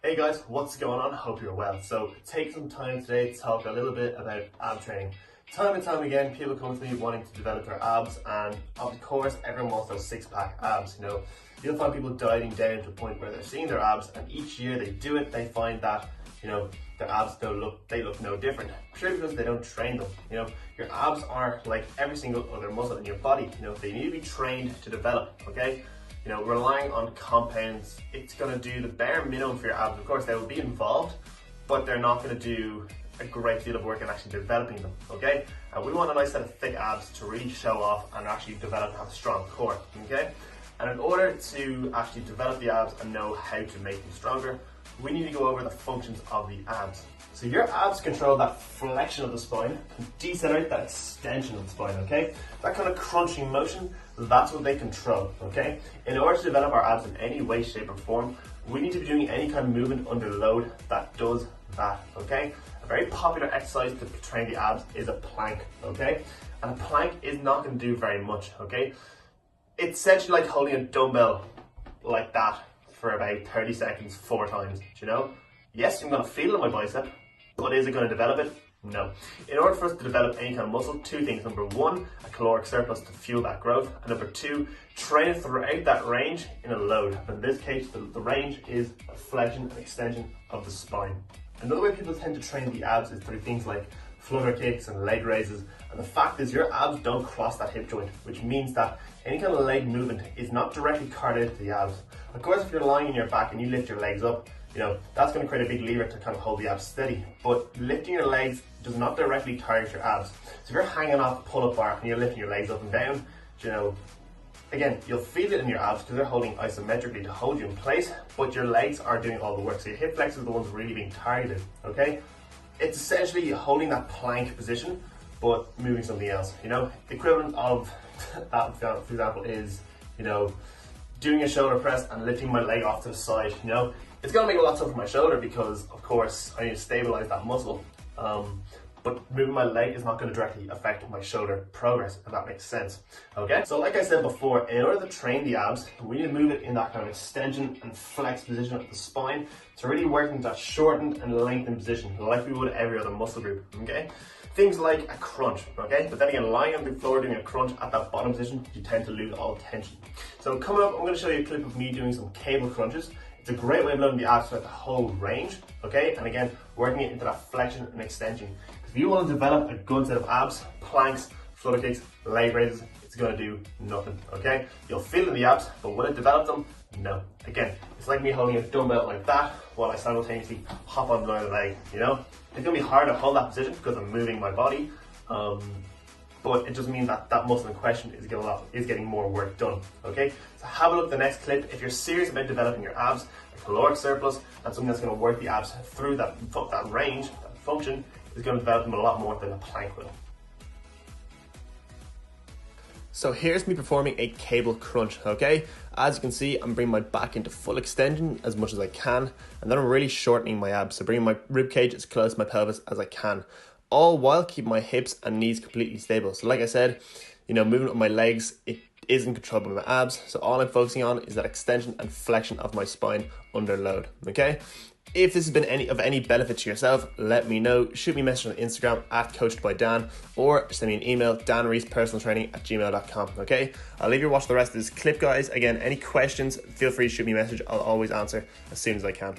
Hey guys, what's going on? Hope you're well. So take some time today to talk a little bit about ab training. Time and time again, people come to me wanting to develop their abs, and of course everyone wants those six-pack abs. You'll find people dieting down to a point where they're seeing their abs, and each year they do it, they find that their abs they look no different, purely because they don't train them. Your abs are like every single other muscle in your body. They need to be trained to develop. Okay. Relying on compounds, it's going to do the bare minimum for your abs. Of course, they will be involved, but they're not going to do a great deal of work in actually developing them, okay? And we want a nice set of thick abs to really show off and actually develop and have a strong core, okay? And in order to actually develop the abs and know how to make them stronger, we need to go over the functions of the abs. So your abs control that flexion of the spine and decelerate that extension of the spine, okay? That kind of crunching motion, that's what they control, okay? In order to develop our abs in any way, shape or form, we need to be doing any kind of movement under load that does that, okay? A very popular exercise to train the abs is a plank, okay? And a plank is not going to do very much, okay? It's essentially like holding a dumbbell like that for about 30 seconds, 4 times, Yes, I'm going to feel it in my bicep, but is it going to develop it? No. In order for us to develop any kind of muscle, 2 things. Number 1, a caloric surplus to fuel that growth. And number 2, train it throughout that range in a load. In this case, the range is a flexion and extension of the spine. Another way people tend to train the abs is through things like flutter kicks and leg raises. And the fact is your abs don't cross that hip joint, which means that any kind of leg movement is not directly carried into the abs. Of course, if you're lying on your back and you lift your legs up, that's going to create a big lever to kind of hold the abs steady. But lifting your legs does not directly target your abs. So if you're hanging off a pull-up bar and you're lifting your legs up and down, again, you'll feel it in your abs because they're holding isometrically to hold you in place, but your legs are doing all the work. So your hip flexors are the ones really being targeted, okay? It's essentially holding that plank position, but moving something else, The equivalent of that, for example, is, doing a shoulder press and lifting my leg off to the side, It's gonna make it a lot tougher for my shoulder because, of course, I need to stabilize that muscle. But moving my leg is not going to directly affect my shoulder progress, if that makes sense. Okay, so like I said before, in order to train the abs, we need to move it in that kind of extension and flex position of the spine to really work into that shortened and lengthened position, like we would every other muscle group. Okay, things like a crunch. Okay, but then again, lying on the floor doing a crunch at that bottom position, you tend to lose all tension. So coming up, I'm going to show you a clip of me doing some cable crunches. It's a great way of loading the abs throughout the whole range, okay? And again, working it into that flexion and extension. If you want to develop a good set of abs, planks, flutter kicks, leg raises, it's gonna do nothing, okay? You'll feel it in the abs, but will it develop them? No. Again, it's like me holding a dumbbell like that while I simultaneously hop on another leg, It's gonna be hard to hold that position because I'm moving my body, but it doesn't mean that that muscle in question is getting more work done, okay? So have a look at the next clip. If you're serious about developing your abs, a caloric surplus, that's something that's gonna work the abs through that range, that function, is gonna develop them a lot more than a plank will. So here's me performing a cable crunch, okay? As you can see, I'm bringing my back into full extension as much as I can, and then I'm really shortening my abs, so bringing my rib cage as close to my pelvis as I can, all while keeping my hips and knees completely stable. So like I said, movement of my legs, it isn't controlled by my abs, so all I'm focusing on is that extension and flexion of my spine under load, okay? If this has been of any benefit to yourself, let me know. Shoot me a message on Instagram @coachedbydan, or send me an email, danreesepersonaltraining@gmail.com, okay? I'll leave you to watch the rest of this clip, guys. Again, any questions, feel free to shoot me a message. I'll always answer as soon as I can.